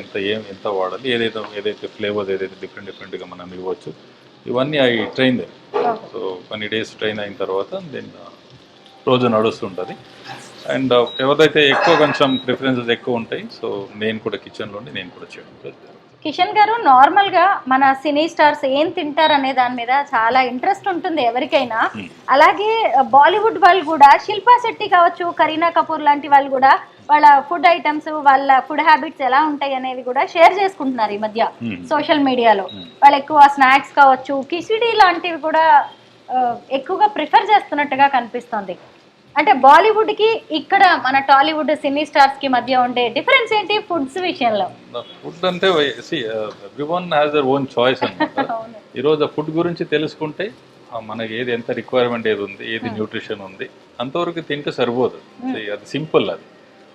ఎంత వాడాలి, ఏదైతే ఫ్లేవర్స్ ఏదైతే డిఫరెంట్గా మనం ఇవ్వచ్చు, ఇవన్నీ అవి ట్రైన్. సో కొన్ని డేస్ ట్రైన్ అయిన తర్వాత రోజు నడుస్తుంటుంది. అండ్ ఎవరైతే ఎక్కువ కొంచెం ప్రిఫరెన్సెస్ ఎక్కువ ఉంటాయి, సో నేను కూడా కిచెన్లోనే నేను కూడా చేయడం. కిషన్ గారు, నార్మల్గా మన సినీ స్టార్స్ ఏం తింటారు అనే దాని మీద చాలా ఇంట్రెస్ట్ ఉంటుంది ఎవరికైనా. అలాగే బాలీవుడ్ వాళ్ళు కూడా, శిల్పా శెట్టి కావచ్చు, కరీనా కపూర్ లాంటి వాళ్ళు కూడా వాళ్ళ ఫుడ్ ఐటమ్స్, వాళ్ళ ఫుడ్ హ్యాబిట్స్ ఎలా ఉంటాయి అనేవి కూడా షేర్ చేసుకుంటున్నారు ఈ మధ్య సోషల్ మీడియాలో. వాళ్ళు ఎక్కువ స్నాక్స్ కావచ్చు, కిచిడి లాంటివి కూడా ఎక్కువగా ప్రిఫర్ చేస్తున్నట్టుగా కనిపిస్తోంది. అంటే బాలీవుడ్కి ఇక్కడ మన టాలీవుడ్ సినీ స్టార్స్కి మధ్య ఉండే డిఫరెన్స్ ఏంటి ఫుడ్స్ విషయంలో? ఫుడ్ అంటే everyone has their own choice అన్నమాట. ఈరోజు ఫుడ్ గురించి తెలుసుకుంటే మనకి ఏది ఎంత రిక్వైర్మెంట్ ఏది ఉంది, ఏది న్యూట్రిషన్ ఉంది, అంతవరకు తింటే సరిపోదు. అది సింపుల్. అది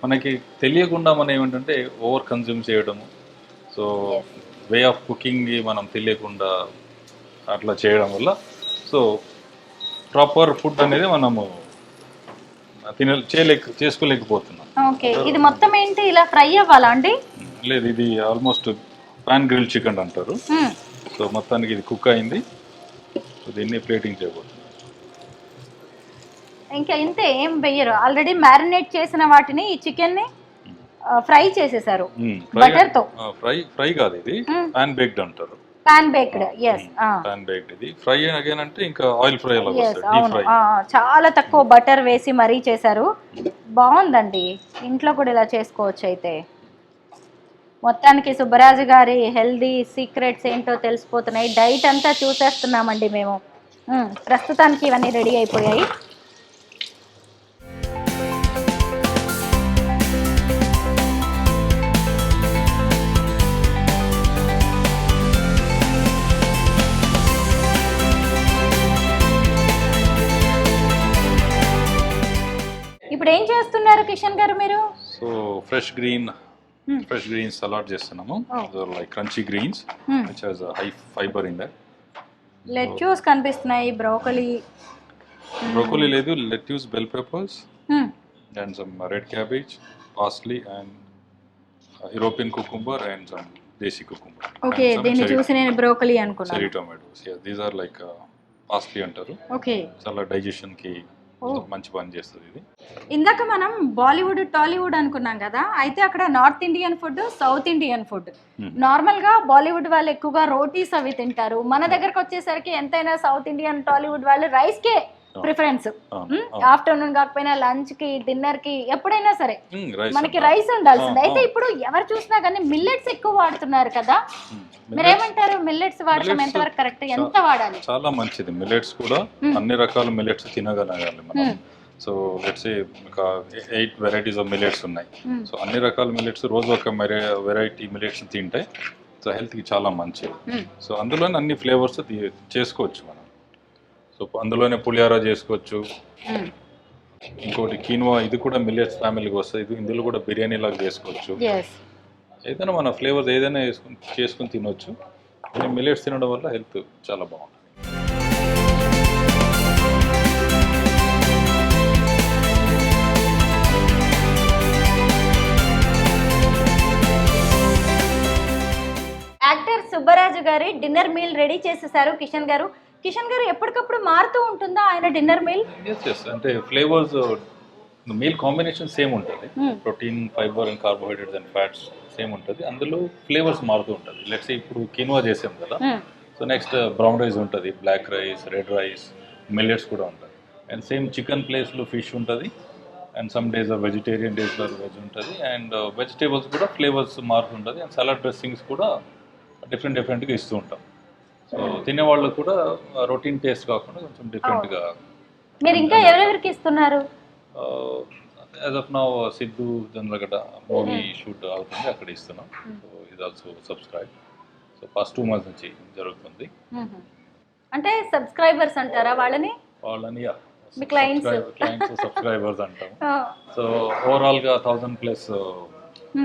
మనకి తెలియకుండా మనం ఏమిటంటే ఓవర్ కన్జ్యూమ్ చేయడము, సో వే ఆఫ్ కుకింగ్ మనం తెలియకుండా అట్లా చేయడం వల్ల సో ప్రాపర్ ఫుడ్ అనేది మనము చేసుకోలేకపోతున్నాం. ఓకే. ఇది మొత్తం ఏంటి ఇలా ఫ్రై అవ్వాలా అండి? లేదు, ఇది ఆల్మోస్ట్ పాన్ గ్రిల్ చికెన్ అంటారు. సో మొత్తానికి ఇది కుక్ అయింది. సో దీన్ని ప్లేటింగ్ చేయబోతుంది. ఇంకా ఇంతే, ఏం వెయ్యరు. ఆల్రెడీ మ్యారినేట్ చేసిన వాటిని ఈ చికెన్ ని ఫ్రై చేసేసారు బటర్ తో. ఫ్రై కాదు, ఇది పాన్ బేక్డ్ అంటారు. Pan baked. yes, pan baked. ఇది ఫ్రై అగైన్ అంటే ఇంకా ఆయిల్ ఫ్రై అలా వస్తుంది. Deep fry. చాలా తక్కువ బటర్ వేసి మరీ చేశారు. బాగుందండి. ఇంట్లో కూడా ఇలా చేసుకోవచ్చు. అయితే మొత్తానికి సుబ్బరాజు గారి హెల్దీ సీక్రెట్స్ ఏంటో తెలిసిపోతున్నాయి. డైట్ అంతా చూసేస్తున్నామండి మేము. ప్రస్తుతానికి ఇవన్నీ రెడీ అయిపోయాయి. ఇప్పుడు ఏం చేస్తున్నారు కిషన్ గారు మీరు? సో ఫ్రెష్ గ్రీన్ సలాడ్ చేస్తున్నాము. Like crunchy greens which has high fibre in that. Lettuce కనిపిస్తున్నాయి, బ్రోకలీ లేదు, lettuce, bell peppers and some red cabbage, parsley and European cucumber and some desi cucumber. Okay, దీన్ని చూసి నేను బ్రోకలీ అనుకున్నాను. Cherry tomatoes. These are like parsley అంటారు. Okay. చాలా digestion కి మంచి పని చేస్తుంది ఇది. ఇందాక మనం బాలీవుడ్ టాలీవుడ్ అనుకున్నాం కదా, అయితే అక్కడ north Indian food, south Indian food. Normal గా బాలీవుడ్ వాళ్ళు ఎక్కువగా రోటీస్ అవి తింటారు. మన దగ్గరకు వచ్చేసరికి ఎంతైనా సౌత్ ఇండియన్ టాలీవుడ్ వాళ్ళు రైస్ కే ప్రిఫరెన్స్. ఆఫ్టర్నూన్ కాకపోయినా లంచ్ కి, డిన్నర్ కి, ఎప్పుడైనా సరే మనకి రైస్ ఉండాల్సింది. అయితే ఇప్పుడు ఎవరు చూసినా కానీ మిల్లెట్స్ ఎక్కువ వాడుతున్నారు కదా, మీరేమంటారు? మిల్లెట్స్ వాడటం ఎంతవరకు కరెక్ట్, ఎంత వాడాలి? చాలా మంచిది. మిల్లెట్స్ కూడా అన్ని రకాల మిల్లెట్స్ తినగలగాలి మనం. సో లెట్స్ సే ఒక 8 వెరైటీస్ ఆఫ్ మిల్లెట్స్ ఉన్నాయి. సో అన్ని రకాల మిల్లెట్స్ రోజు ఒక వెరైటీ మిల్లెట్స్ తింటే సో హెల్త్కి చాలా మంచిది. సో అందులోనే అన్ని ఫ్లేవర్స్ చేసుకోవచ్చు మనం. సో అందులోనే పులిహార చేసుకోవచ్చు. ఇంకోటి కీన్వా, ఇది కూడా మిల్లెట్స్ ఫ్యామిలీకి వస్తుంది. ఇందులో కూడా బిర్యానీ లాగా చేసుకోవచ్చు. ఏదైనా మన ఫ్లేవర్స్ ఏదైనా చేసుకుని తినొచ్చు. మిల్లెట్స్ తినడం వల్ల హెల్త్ చాలా బాగుంటుంది. గారి డిన్నర్ మీల్ రెడీ చేసేసారు కిషన్ గారు. కిషన్ గారు ఎప్పటికప్పుడు మారుతూ ఉంటుందా ఆయన డిన్నర్ మీల్? ఎస్ అంటే ఫ్లేవర్స్ మీల్ కాంబినేషన్ సేమ్ ఉంటుంది, protein, fibre and carbohydrates and fats same ఉంటుంది, అందులో ఫ్లేవర్స్ మారుతూ ఉంటుంది. లెట్స్ ఇప్పుడు కిన్వా చేసాం కదా, సో నెక్స్ట్ బ్రౌన్ రైస్ ఉంటుంది, black rice, red rice, millets కూడా ఉంటుంది. అండ్ సేమ్ చికెన్ ప్లేస్లో ఫిష్ ఉంటుంది, అండ్ సమ్ డేస్ వెజిటేరియన్ డేస్లో వెజ్ ఉంటుంది, అండ్ వెజిటేబుల్స్ కూడా ఫ్లేవర్స్ మారుతుంటుంది, అండ్ సలాడ్ డ్రెస్సింగ్స్ కూడా డిఫరెంట్గా ఇస్తూ ఉంటాం. సో తినేవాళ్ళు కూడా రొటీన్ టేస్ట్ కాకుండా కొంచెం డిఫరెంట్గా. మీరు ఇంకా ఎవరెవరికి ఇస్తున్నారు? యాజ్ ఆఫ్ నౌ సిద్ధు జనరల్గడ్డ మూవీ షూట్ అవుతుంది, అక్కడ ఇస్తున్నాం. సో ఇది also subscribe. So first 2 months నుంచి జరుగుతుంది. అంటే సబ్స్క్రైబర్స్ అంటారా వాళ్ళని? వాళ్ళని మీ క్లయింట్స్ సబ్స్క్రైబర్స్ అంటాం. సో ఓవరాల్గా 1000+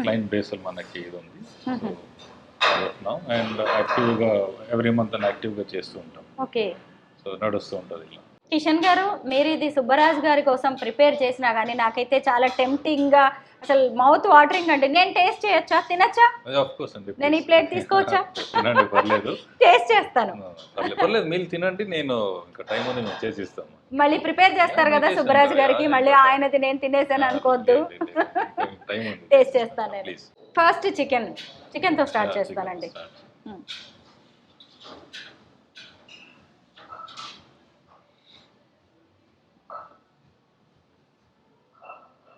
క్లయింట్ బేస్ మనకి ఇది ఉంది. సో అండ్ యాక్టివ్గా ఎవ్రీ మంత్ యాక్టివ్గా చేస్తూ ఉంటాం. ఓకే, సో నడుస్తూ ఉంటుంది ఇలా. కిషన్ గారు, మీరు ఇది సుబ్బరాజ్ గారి కోసం ప్రిపేర్ చేసినా కానీ నాకైతే చాలా టెంప్టింగ్గా, అసలు మౌత్ వాటరింగ్ అండి. నేను టేస్ట్ చేయొచ్చా, తినచ్చా? ఆఫ్ కోర్స్ అండి, నేను ఈ ప్లేట్ తీసుకోవచ్చా? తినండి, పర్లేదు, టేస్ట్ చేస్తాను. పర్లేదు, మీరు తినండి, నేను ఇంకా టైం ఉంది మేము చేసి ఇస్తాము. మళ్ళీ ప్రిపేర్ చేస్తారు కదా సుబ్బరాజ్ గారికి, మళ్ళీ ఆయనది నేను తినేసాను అనుకోవద్దు. టేస్ట్ చేస్తాను నేను. ఫస్ట్ చికెన్తో స్టార్ట్ చేస్తానండి.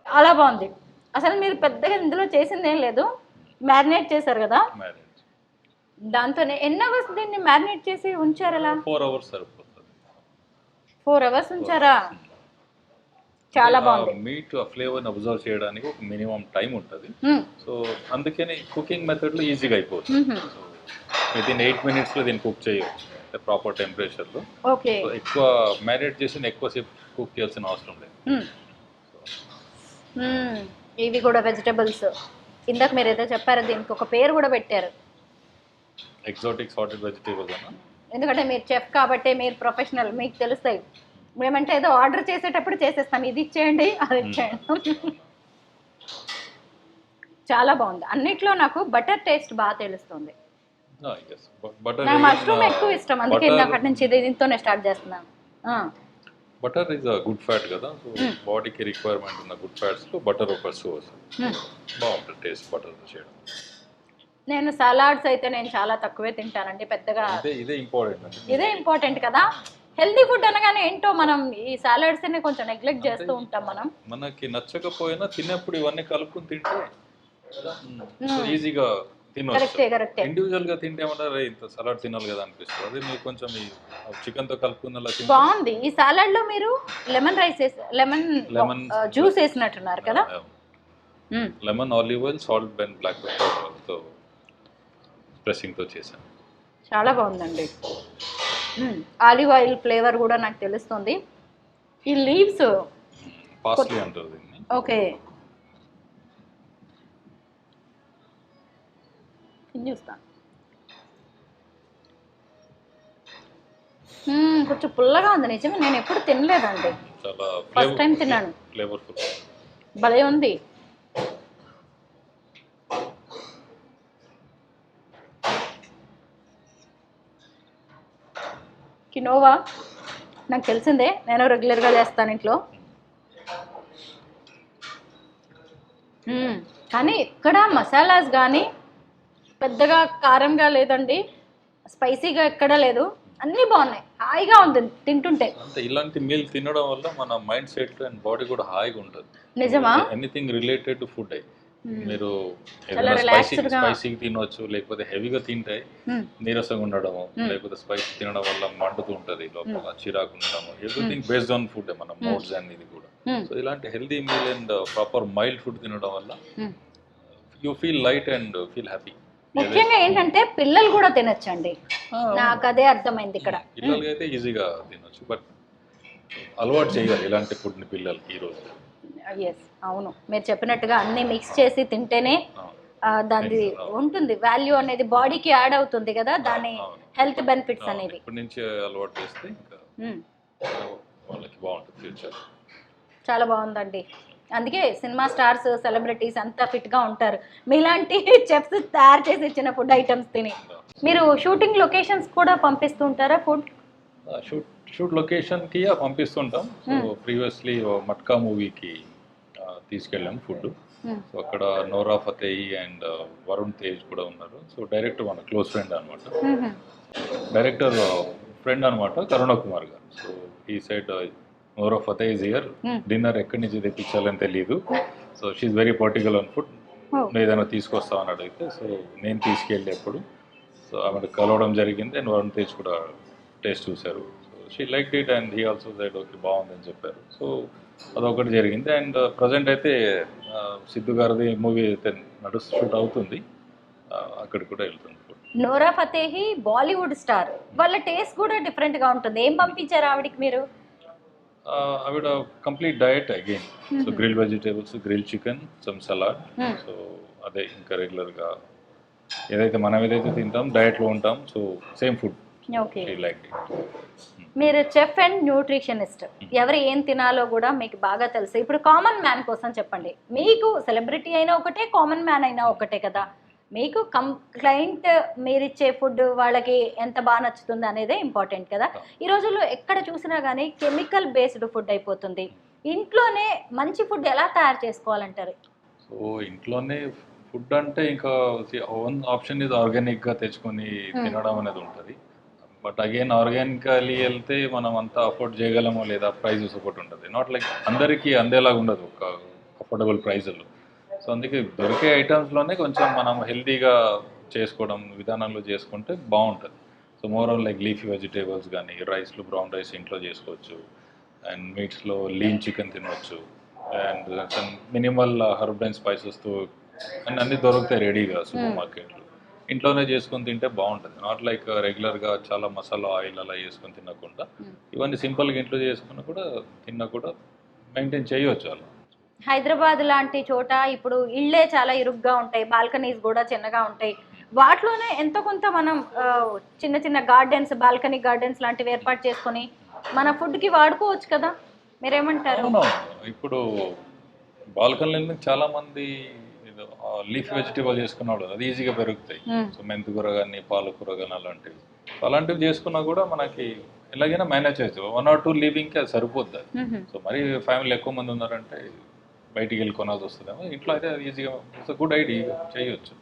చాలా బాగుంది. అసలు మీరు పెద్దగా ఇందులో చేసింది ఏం లేదు, మ్యారినేట్ చేశారు కదా, దాంతోనే. ఎన్ని అవర్స్ దీన్ని మ్యారినేట్ చేసి ఉంచారు? అలా 4 hours సరిపోతుంది. 4 hours ఉంచారా? చాలా బాగుంది. మీట్ ఆ ఫ్లేవర్ని అబ్జర్వ్ చేయడానికి ఒక మినిమం టైం ఉంటుంది. సో అందుకని కుకింగ్ మెథడ్లో ఈజీగా అయిపోతుంది. సో వితిన్ 8 minutesలో దీన్ని కుక్ చేయవచ్చు ప్రాపర్ టెంపరేచర్లో. ఓకే, ఎక్కువ మ్యారినేట్ చేసి ఎక్కువసేపు కుక్ చేయాల్సిన అవసరం లేదు. ఇవి కూడా వెజిటబుల్స్. ఇందాక మీరు ఏదో చెప్పారు, దీనికి ఒక పేరు కూడా పెట్టారు, ఎగ్జాటిక్ సార్టెడ్ వెజిటేబుల్స్ అన్న. ఎందుకంటే మీరు చెఫ్ కాబట్టి, మీరు ప్రొఫెషనల్, మీకు తెలుస్తాయి. మేమంటే ఏదో ఆర్డర్ చేసేటప్పుడు చేసేస్తాం, ఇది ఇచ్చేయండి అది ఇచ్చేయండి. చాలా బాగుంది. అన్నిట్లో నాకు బటర్ టేస్ట్ బాగా తెలుస్తుంది. నాకు మష్రూమ్ ఎక్కువ ఇష్టం, అందుకే అక్కడి నుంచి దీంతోనే స్టార్ట్ చేస్తున్నాను. Butter is a good fat కదా, సో బాడీకి రిక్వైర్మెంట్ ఉన్న గుడ్ ఫ్యాట్స్లో బటర్ ఒక సోర్స్. బాగుంటుంది టేస్ట్ బటర్ చేయడం. నేను సలాడ్స్ అయితే నేను చాలా తక్కువే తింటానండి, పెద్దగా. ఇదే ఇంపార్టెంట్ కదా, హెల్తీ ఫుడ్ అనగానే ఏంటో మనం ఈ సాలడ్స్ ని కొంచెం నెగ్లెక్ట్ చేస్తూ ఉంటాం. మనకి నచ్చకపోయినా తినేప్పుడు ఇవన్నీ కలుపుకొని తింటే ఈజీగా తినవచ్చు. ఇండివిజువల్ గా తింటే ఏమన్నా ఇంత సలాడ్ తినాలి కదా అనిపిస్తుంది. అదే మీరు కొంచెం ఈ చికెన్ తో కలుపుకున్న బాగుంది. ఈ సాలడ్ లో మీరు లెమన్ రైస్ లెమన్ జ్యూస్ వేసినట్టున్నారు కదా. Lemon, olive oil, salt and black pepper తో డ్రెస్సింగ్ తో చేశాను. చాలా బాగుందండి. ఆలివ్ ఆయిల్ ఫ్లేవర్ కూడా నాకు తెలుస్తుంది. ఈ లీవ్స్ పాస్లీ అంటారు దీన్ని. ఓకే, చూస్తాను. కొంచెం పుల్లగా ఉంది, నిజమే. నేను ఎప్పుడు తినలేదండి, ఫస్ట్ టైం తిన్నాను. ఫ్లేవర్ఫుల్, భలే ఉంది. కినోవా నాకు తెలిసిందే, నేను రెగ్యులర్గా చేస్తాను ఇంట్లో. కానీ ఇక్కడ మసాలాస్ కానీ పెద్దగా కారంగా లేదండి, స్పైసీగా ఎక్కడ లేదు, అన్నీ బాగున్నాయి, హాయిగా ఉంది తింటుంటే. అంటే ఇలాంటి మీల్ తినడం వల్ల మన మైండ్ సెట్ అండ్ బాడీ కూడా హాయిగా ఉంటుంది. నిజమా? ఎనీథింగ్ రిలేటెడ్ టు ఫుడ్ మీరు స్పైసీ తినవచ్చు, లేకపోతే హెవీగా తింటే నీరసంగా ఉండడము, లేకపోతే స్పైసీ తినడం వల్ల మండుతూ ఉంటుంది లోపల, చిరాకు ఉండడము, ఎవ్రీథింగ్ బేస్డ్ ఆన్ ఫుడ్ మన మూడ్స్ అండ్ ఇది కూడా. సో ఇలాంటి healthy meal and proper mild food తినడం వల్ల you feel light and feel happy. ముఖ్యంగా ఏంటంటే పిల్లలు కూడా తినొచ్చండి, నాకు అదే అర్థమైంది. ఇక్కడ పిల్లలకి అయితే ఈజీగా తినొచ్చు, బట్ అలవాటు చేయాలి ఇలాంటి ఫుడ్ని పిల్లలకి ఈ రోజు. ఎస్, అవును, మీరు చెప్పినట్టుగా అన్ని మిక్స్ చేసి తింటేనే దాని ఉంటుంది వాల్యూ అనేది, బాడీకి యాడ్ అవుతుంది కదా, దాని హెల్త్ బెనిఫిట్స్ అనేవి. ఇప్పటి నుంచి అలవాటు చేస్తే ఇంకా వాళ్ళకి బాగుంటుంది ఫ్యూచర్. చాలా బాగుందండి. అందుకే సినిమా స్టార్స్, సెలబ్రిటీస్ అంతా ఫిట్గా ఉంటారు మీలాంటి చెఫ్స్ తయారు చేసి ఇచ్చిన ఫుడ్ ఐటమ్స్ తిని. మీరు షూటింగ్ లొకేషన్స్ కూడా పంపిస్తుంటారా ఫుడ్? షూట్ లొకేషన్కి పంపిస్తుంటాం. సో ప్రీవియస్లీ మట్కా మూవీకి తీసుకెళ్ళాం ఫుడ్. సో అక్కడ నోరా ఫతేహి అండ్ వరుణ్ తేజ్ కూడా ఉన్నారు. సో డైరెక్టర్ మన క్లోజ్ ఫ్రెండ్ అనమాట, డైరెక్టర్ ఫ్రెండ్ అనమాట కరుణ కుమార్ గారు. సో ఈ సైడ్ నోరా ఫతేహి ఇస్ హియర్, డిన్నర్ ఎక్కడి నుంచి తెప్పించాలని తెలియదు. So she's very particular on food. ఏదైనా తీసుకొస్తామని అడిగితే సో నేను తీసుకెళ్ళేప్పుడు సో ఆమె కలవడం జరిగింది అండ్ వరుణ్ తేజ్ కూడా టేస్ట్ చూశారు. So she like it and he also side okay బాగుందని చెప్పారు. సో అదొకటి జరిగింది. అండ్ ప్రజెంట్ అయితే సిద్ధు గారిది మూవీ అయితే షూట్ అవుతుంది, అక్కడికి కూడా వెళ్తుంది. నోరా ఫతేహి బాలీవుడ్ స్టార్, వాళ్ళ టేస్ట్ కూడా డిఫరెంట్గా ఉంటుంది. ఏం పంపించారు ఆవిడకి మీరు? ఆవిడ complete diet again. So grill vegetables, grill chicken, some salad. So అదే ఇంకా రెగ్యులర్గా ఏదైతే మనం ఏదైతే తింటాం డయట్లో ఉంటాం, so same food. Okay, like మీరు చెఫ్ అండ్ న్యూట్రిషనిస్ట్, ఎవరు ఏం తినాలో కూడా మీకు బాగా తెలుసు. ఇప్పుడు కామన్ మ్యాన్ కోసం చెప్పండి. మీకు సెలబ్రిటీ అయినా ఒకటే, కామన్ మ్యాన్ అయినా ఒకటే కదా. మీకు క్లయింట్ మీరిచ్చే ఫుడ్ వాళ్ళకి ఎంత బాగా నచ్చుతుంది అనేదే ఇంపార్టెంట్ కదా. ఈ రోజుల్లో ఎక్కడ చూసినా కానీ కెమికల్ బేస్డ్ ఫుడ్ అయిపోతుంది. ఇంట్లోనే మంచి ఫుడ్ ఎలా తయారు చేసుకోవాలంటారు? సో ఇంట్లోనే ఫుడ్ అంటే ఇంకా వన్ ఆప్షన్ ఇది ఆర్గానిక్గా తెచ్చుకొని తినడం అనేది ఉంటుంది. బట్ అగైన్ ఆర్గానికలీ వెళ్తే మనం అంతా అఫోర్డ్ చేయగలమో లేదా, ప్రైజెస్ ఒకటి ఉంటుంది. నాట్ లైక్ అందరికీ అందేలాగా ఉండదు ఒక అఫోర్డబుల్ ప్రైజులు. సో అందుకే దొరికే ఐటమ్స్లోనే కొంచెం మనం హెల్తీగా చేసుకోవడం విధానంలో చేసుకుంటే బాగుంటుంది. So more on like leafy vegetables కానీ, రైస్లో బ్రౌన్ రైస్ ఇంట్లో చేసుకోవచ్చు, అండ్ మీట్స్లో లీన్ చికెన్ తినవచ్చు, అండ్ మినిమల్ హర్బ్ అండ్ స్పైసెస్తో అండ్ అన్నీ దొరుకుతాయి రెడీగా సూపర్ మార్కెట్లో. ఇంట్లోనే చేసుకొని తింటే బాగుంటుంది. నాట్ లైక్ రెగ్యులర్గా చాలా మసాలా ఆయిల్ అలా వేసుకొని తినకుండా ఇవన్నీ సింపుల్గా ఇంట్లో చేసుకుని కూడా తిన్నా కూడా మెయింటైన్ చేయవచ్చు అలా. హైదరాబాద్ లాంటి చోట ఇప్పుడు ఇళ్ళే చాలా ఇరుగ్గా ఉంటాయి, బాల్కనీస్ కూడా చిన్నగా ఉంటాయి. వాటిలోనే ఎంతో కొంత మనం చిన్న చిన్న గార్డెన్స్, బాల్కనీ గార్డెన్స్ లాంటివి ఏర్పాటు చేసుకొని మన ఫుడ్కి వాడుకోవచ్చు కదా. మీరేమంటారు? ఇప్పుడు బాల్కనీలో చాలా మంది లీఫ్ వెజిటేబుల్ చేసుకున్నాడు, అది ఈజీగా పెరుగుతాయి. సో మెంతికూర కానీ, పాలకూర కానీ అలాంటివి. అలాంటివి చేసుకున్నా కూడా మనకి ఎలాగైనా మేనేజ్ చేయొచ్చు. 1 or 2 లీవింగ్కి అది సరిపోద్ది. సో మరి ఫ్యామిలీ ఎక్కువ మంది ఉన్నారంటే బయటికి వెళ్ళి కొనాల్సి వస్తుందేమో. ఇంట్లో అయితే ఈజీగా ఇట్స్ గుడ్ ఐడియా చేయొచ్చు,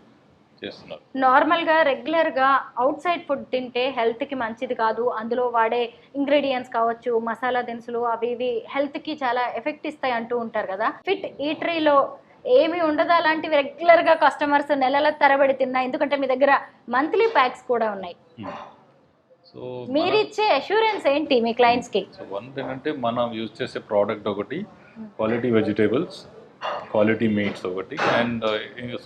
చేస్తున్నారు. నార్మల్గా రెగ్యులర్గా అవుట్ సైడ్ ఫుడ్ తింటే హెల్త్కి మంచిది కాదు. అందులో వాడే ఇంగ్రీడియంట్స్ కావచ్చు, మసాలా దినుసులు అవి ఇవి హెల్త్కి చాలా ఎఫెక్ట్ ఇస్తాయి అంటూ ఉంటారు కదా. ఫిట్ ఈటరీలో ఏమి ఉండదు అలాంటివి రెగ్యులర్గా కస్టమర్స్ నెలల తరబడి తిన్నా, ఎందుకంటే మీ దగ్గర మంత్లీ ప్యాక్స్ కూడా ఉన్నాయి. సో మీరు ఇచ్చే అష్యూరెన్స్ ఏంటి మీ క్లయింట్స్కి? సో వన్ ఏంటంటే మనం యూజ్ చేసే ప్రోడక్ట్ ఒకటి, క్వాలిటీ వెజిటేబుల్స్, క్వాలిటీ మీట్స్ ఒకటి, అండ్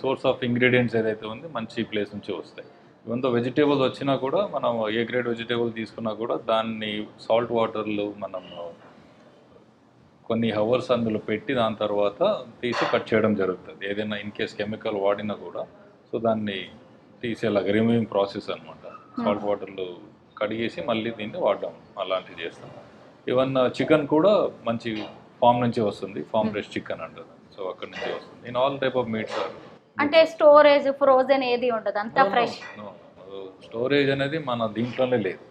సోర్స్ ఆఫ్ ఇంగ్రీడియంట్స్ ఏదైతే ఉంది మంచి ప్లేస్ నుంచి వస్తాయి. ఇవంతా వెజిటేబుల్స్ వచ్చినా కూడా మనం ఏ గ్రేడ్ వెజిటేబుల్ తీసుకున్నా కూడా దాన్ని సాల్ట్ వాటర్లో మనం కొన్ని హవర్స్ అందులో పెట్టి దాని తర్వాత తీసి కట్ చేయడం జరుగుతుంది. ఏదైనా ఇన్ కేస్ కెమికల్ వాడినా కూడా సో దాన్ని తీసేలాగా రిమూవింగ్ ప్రాసెస్ అనమాట. సాల్ట్ వాటర్లో కడిగేసి మళ్ళీ దీన్ని వాడడం అలాంటివి చేస్తాం. ఈవెన్ చికెన్ కూడా మంచి ఫామ్ నుంచి వస్తుంది, ఫామ్ ఫ్రెష్ చికెన్ అంటారు. సో అక్కడి నుంచి వస్తుంది. In all type of meats. అంటే స్టోరేజ్, ఫ్రోజన్ ఏది ఉండదు, అంతా ఫ్రెష్. స్టోరేజ్ అనేది మన దీంట్లోనే లేదు.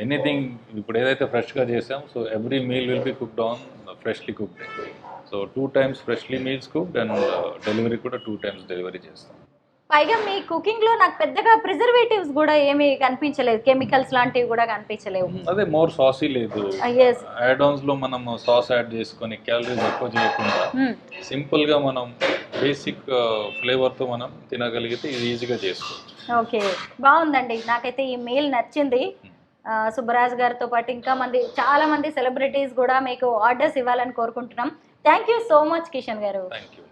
ఎనీథింగ్ ఇప్పుడు ఏదైతే ఫ్రెష్గా చేసాం, so every meal will be cooked on freshly cooked. So 2 times freshly meals cooked and delivery కూడా 2 times డెలివరీ చేస్తాం. పైగా మీ కుకింగ్లో నాకు పెద్దగా ప్రిజర్వేటివ్స్ కూడా ఏమీ కనిపించలేదు, కెమికల్స్ లాంటివి కూడా కనిపించలేవు. అదే మోర్ సాసీ లేదు. యాడ్ ఆన్స్ లో మనం సాస్ యాడ్ చేసుకొని క్యాలరీస్ ఎక్కువ చేయకుండా సింపుల్ గా మనం బేసిక్ ఫ్లేవర్ తో మనం తినగలిగితే ఇది ఈజీగా చేసుకోవచ్చు. ఓకే, బాగుందండి. నాకైతే ఈ మీల్ నచ్చింది. సుబ్బరాజ్ గారితో పాటు ఇంకా చాలా మంది సెలబ్రిటీస్ కూడా మీకు ఆర్డర్స్ ఇవ్వాలని కోరుకుంటున్నాం. Thank you so much Kishan గారు. Thank you.